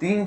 3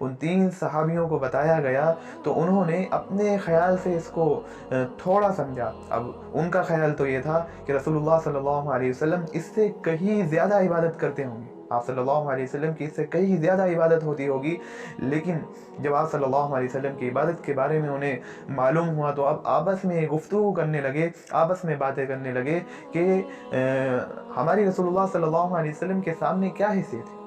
ان 3 صحابیوں کو بتایا گیا تو انہوں نے اپنے خیال سے اس کو تھوڑا سمجھا. اب ان کا خیال تو یہ تھا کہ رسول اللہ صلی اللہ علیہ وسلم اس سے کہیں زیادہ عبادت کرتے ہوں گے، آپ صلی اللہ علیہ وسلم کی اس سے کہیں زیادہ عبادت ہوتی ہوگی. لیکن جب آپ صلی اللہ علیہ وسلم کی عبادت کے بارے میں انہیں معلوم ہوا تو اب آپس میں گفتگو کرنے لگے، آپس میں باتیں کرنے لگے کہ ہماری رسول اللہ صلی اللہ علیہ وسلم کے سامنے کیا حیثیت ہے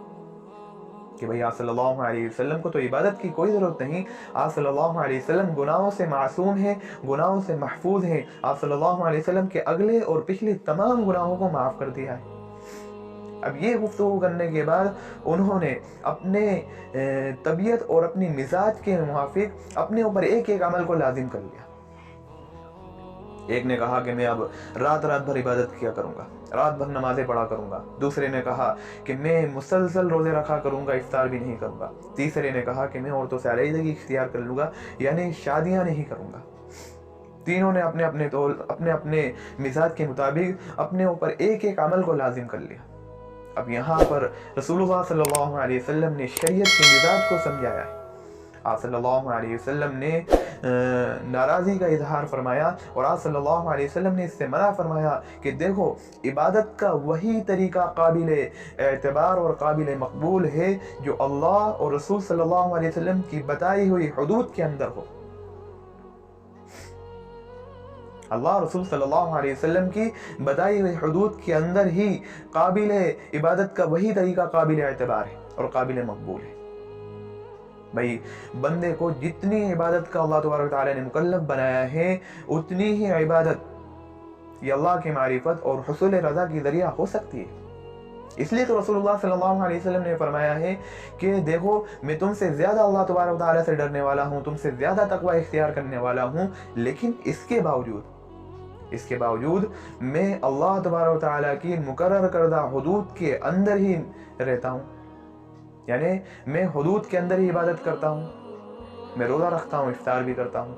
کہ بھئی آپ صلی اللہ علیہ وسلم کو تو عبادت کی کوئی ضرورت نہیں، آپ صلی اللہ علیہ وسلم گناہوں سے معصوم ہیں، گناہوں سے محفوظ ہیں، آپ صلی اللہ علیہ وسلم کے اگلے اور پچھلے تمام گناہوں کو معاف کر دیا ہے. اب یہ گفتگو کرنے کے بعد انہوں نے اپنے طبیعت اور اپنی مزاج کے موافق اپنے اوپر ایک ایک عمل کو لازم کر لیا. ایک نے کہا کہ میں اب رات بھر عبادت کیا کروں گا، رات بھر نمازیں پڑھا کروں گا. دوسرے نے کہا کہ میں مسلسل روزے رکھا کروں گا، افطار بھی نہیں کروں گا. تیسرے نے کہا کہ میں عورتوں سے علیحدگی اختیار کر لوں گا، یعنی شادیاں نہیں کروں گا. تینوں نے اپنے اپنے مزاج کے مطابق اپنے اوپر ایک ایک عمل کو لازم کر لیا. اب یہاں پر رسول اللہ صلی اللہ علیہ وسلم نے شریعت کے مزاج کو سمجھایا ہے. آپ صلی اللہ علیہ وسلم نے ناراضی کا اظہار فرمایا اور آپ صلی اللہ علیہ وسلم نے اس سے منع فرمایا کہ دیکھو عبادت کا وہی طریقہ قابل اعتبار اور قابل مقبول ہے جو اللہ اور رسول صلی اللہ علیہ وسلم کی بتائی ہوئی حدود کے اندر ہو. اللہ رسول صلی اللہ علیہ وسلم کی بتائی ہوئی حدود کے اندر ہی قابل عبادت کا وہی طریقہ قابل اعتبار ہے اور قابل مقبول ہے. بھئی بندے کو جتنی عبادت کا اللہ تبارک و تعالی نے مکلف بنایا ہے اتنی ہی عبادت یہ اللہ کی معرفت اور حصول رضا کی ذریعہ ہو سکتی ہے. اس لیے تو رسول اللہ صلی اللہ علیہ وسلم نے فرمایا ہے کہ دیکھو میں تم سے زیادہ اللہ تبارک و تعالی سے ڈرنے والا ہوں، تم سے زیادہ تقوی اختیار کرنے والا ہوں، لیکن اس کے باوجود میں اللہ تبارک و تعالی کی مقرر کردہ حدود کے اندر ہی رہتا ہوں. یعنی میں حدود کے اندر ہی عبادت کرتا ہوں، میں روزہ رکھتا ہوں، افطار بھی کرتا ہوں،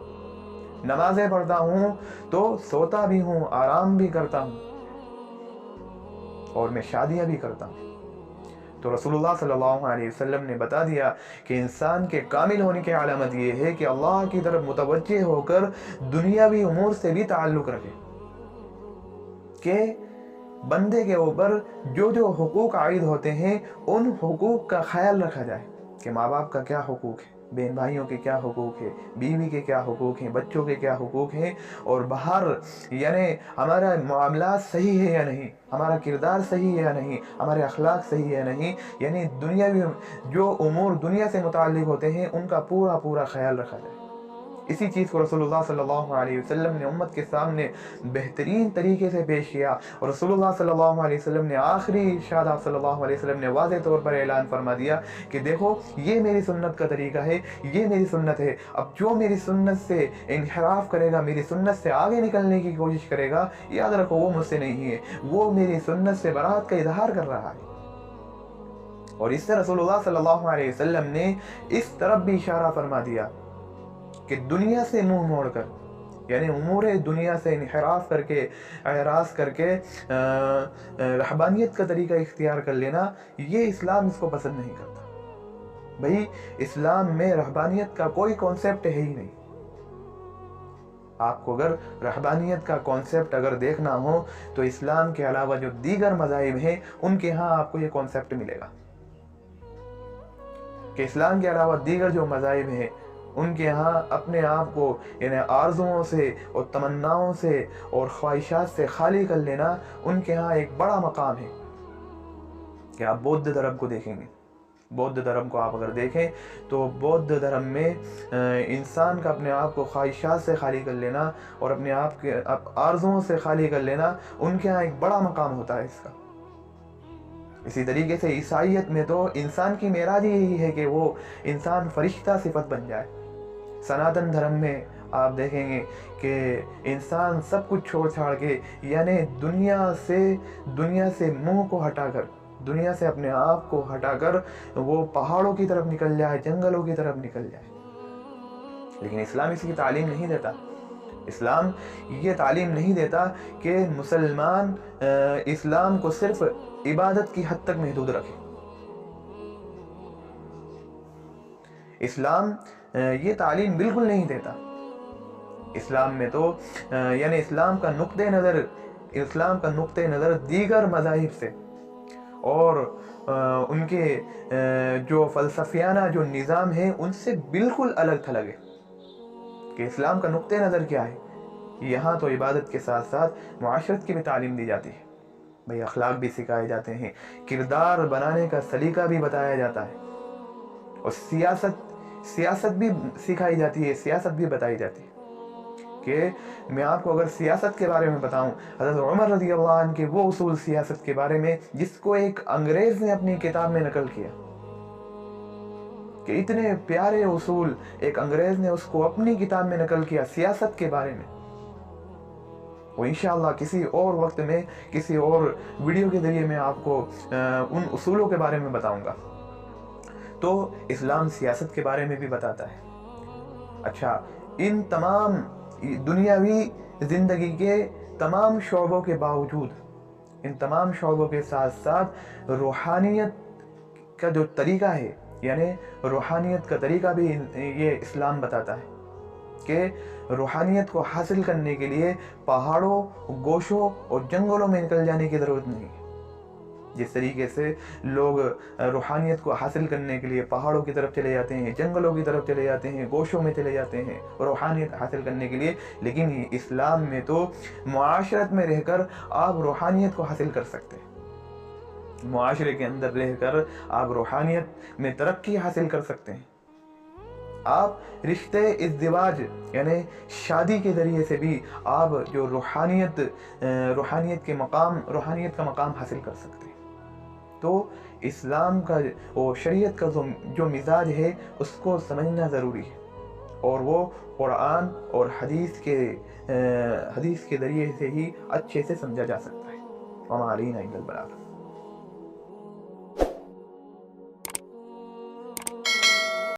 نمازیں پڑھتا ہوں تو سوتا بھی ہوں، آرام بھی کرتا ہوں اور میں شادیاں بھی کرتا ہوں. تو رسول اللہ صلی اللہ علیہ وسلم نے بتا دیا کہ انسان کے کامل ہونے کی علامت یہ ہے کہ اللہ کی طرف متوجہ ہو کر دنیاوی امور سے بھی تعلق رکھے، کہ بندے کے اوپر جو جو حقوق عائد ہوتے ہیں ان حقوق کا خیال رکھا جائے کہ ماں باپ کا کیا حقوق ہے، بہن بھائیوں کے کیا حقوق ہے، بیوی کے کیا حقوق ہیں، بچوں کے کیا حقوق ہیں، اور باہر یعنی ہمارا معاملات صحیح ہے یا نہیں، ہمارا کردار صحیح ہے یا نہیں، ہمارے اخلاق صحیح ہے یا نہیں، یعنی دنیاوی جو امور دنیا سے متعلق ہوتے ہیں ان کا پورا خیال رکھا جائے. اسی چیز کو رسول اللہ صلی اللہ علیہ وسلم نے امت کے سامنے بہترین طریقے سے پیش کیا اور رسول اللہ صلی اللہ علیہ وسلم نے آخری ارشاد آپ صلی اللہ علیہ وسلم نے واضح طور پر اعلان فرما دیا کہ دیکھو یہ میری سنت کا طریقہ ہے، یہ میری سنت ہے. اب جو میری سنت سے انحراف کرے گا، میری سنت سے آگے نکلنے کی کوشش کرے گا، یاد رکھو وہ مجھ سے نہیں ہے، وہ میری سنت سے برات کا اظہار کر رہا ہے. اور اس سے رسول اللہ صلی اللہ علیہ وسلم نے اس طرف بھی اشارہ فرما دیا کہ دنیا سے منہ موڑ کر، یعنی امور دنیا سے انحراف کر کے، اعراض کر کے رہبانیت کا طریقہ اختیار کر لینا، یہ اسلام اس کو پسند نہیں کرتا. بھئی اسلام میں رہبانیت کا کوئی کانسیپٹ ہے ہی نہیں. آپ کو اگر رہبانیت کا کانسیپٹ اگر دیکھنا ہو تو اسلام کے علاوہ جو دیگر مذاہب ہیں ان کے ہاں آپ کو یہ کانسیپٹ ملے گا کہ اسلام کے علاوہ دیگر جو مذاہب ہیں ان کے ہاں اپنے آپ کو یعنی آرزوؤں سے اور تمناؤں سے اور خواہشات سے خالی کر لینا ان کے ہاں ایک بڑا مقام ہے. کہ آپ بودھ دھرم کو دیکھیں گے، بودھ دھرم کو آپ اگر دیکھیں تو بودھ دھرم میں انسان کا اپنے آپ کو خواہشات سے خالی کر لینا اور اپنے آپ کے آرزوؤں سے خالی کر لینا ان کے ہاں ایک بڑا مقام ہوتا ہے اس کا. اسی طریقے سے عیسائیت میں تو انسان کی معراج یہی ہے کہ وہ انسان فرشتہ صفت بن جائے. سناتن دھرم میں آپ دیکھیں گے کہ انسان سب کچھ چھوڑ چھاڑ کے یعنی دنیا سے منہ کو ہٹا کر، دنیا سے اپنے آپ کو ہٹا کر وہ پہاڑوں کی طرف نکل جائے، جنگلوں کی طرف نکل جائے. لیکن اسلام اس کی تعلیم نہیں دیتا. اسلام یہ تعلیم نہیں دیتا کہ مسلمان اسلام کو صرف عبادت کی حد تک محدود رکھے. اسلام یہ تعلیم بالکل نہیں دیتا. اسلام میں تو یعنی اسلام کا نقطہ نظر دیگر مذاہب سے اور ان کے جو فلسفیانہ جو نظام ہے ان سے بالکل الگ تھلگ ہے. کہ اسلام کا نقطہ نظر کیا ہے؟ یہاں تو عبادت کے ساتھ ساتھ معاشرت کی بھی تعلیم دی جاتی ہے. بھئی اخلاق بھی سکھائے جاتے ہیں، کردار بنانے کا سلیقہ بھی بتایا جاتا ہے، اور سیاست بھی سکھائی جاتی ہے، سیاست بھی بتائی جاتی ہے. کہ میں آپ کو اگر سیاست کے بارے میں بتاؤں، حضرت عمر رضی اللہ عنہ کے وہ اصول سیاست کے بارے میں جس کو ایک انگریز نے اپنی کتاب میں نقل کیا، کہ اتنے پیارے اصول ایک انگریز نے اس کو اپنی کتاب میں نقل کیا سیاست کے بارے میں. وہ انشاءاللہ کسی اور وقت میں کسی اور ویڈیو کے ذریعے میں آپ کو ان اصولوں کے بارے میں بتاؤں گا. تو اسلام سیاست کے بارے میں بھی بتاتا ہے. اچھا، ان تمام دنیاوی زندگی کے تمام شعبوں کے باوجود، ان تمام شعبوں کے ساتھ ساتھ روحانیت کا جو طریقہ ہے، یعنی روحانیت کا طریقہ بھی یہ اسلام بتاتا ہے کہ روحانیت کو حاصل کرنے کے لیے پہاڑوں، گوشوں اور جنگلوں میں نکل جانے کی ضرورت نہیں ہے. جس طریقے سے لوگ روحانیت کو حاصل کرنے کے لیے پہاڑوں کی طرف چلے جاتے ہیں، جنگلوں کی طرف چلے جاتے ہیں، گوشوں میں چلے جاتے ہیں روحانیت حاصل کرنے کے لیے، لیکن اسلام میں تو معاشرت میں رہ کر آپ روحانیت کو حاصل کر سکتے ہیں. معاشرے کے اندر رہ کر آپ روحانیت میں ترقی حاصل کر سکتے ہیں. آپ رشتے ازدواج یعنی شادی کے ذریعے سے بھی آپ جو روحانیت کا مقام حاصل کر سکتے ہیں. تو اسلام کا اور شریعت کا جو مزاج ہے اس کو سمجھنا ضروری ہے، اور وہ قرآن اور حدیث کے ذریعے سے ہی اچھے سے سمجھا جا سکتا ہے. وما علینا الا البلاغ.